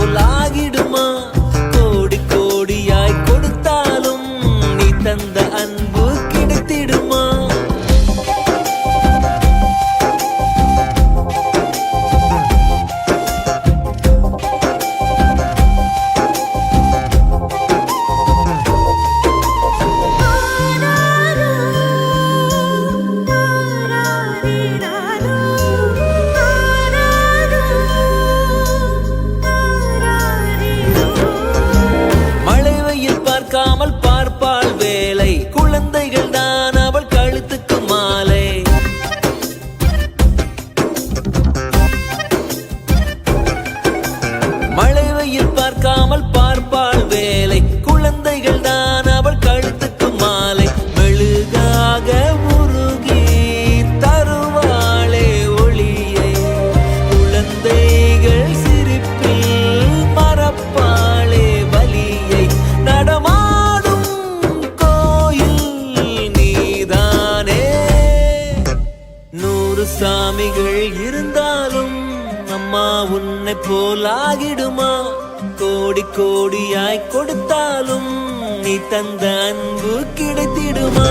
போல் ஆகிடுமா? கோடி கோடியாய் கொடுத்தாலும் நீ தந்த அன்பு கிடைத்திடுமா? பார்க்காமல் பார்ப்பாள் வேலை, குழந்தைகள் தான் அவள் கழுத்துக்கு மாலை. மழை வெயில் பார்க்காமல் பார்ப்பாள் வேலை, குழந்தைகள் தான் அவள் கழுத்துக்கு மாலை. மெழுகாக உருகி தருவாளே ஒளியை, குழந்தைகள் சிரிப்பில் மறப்பாளே வலியை. நடமாடும் கோயில் நீதானே. 100 சாமிகள் இருந்தாலும் அம்மா உன்னை போல் ஆகிடுமா? கோடி கோடியாய் கொடுத்தாலும் நீ தந்த அன்பு கிடைத்திடுமா?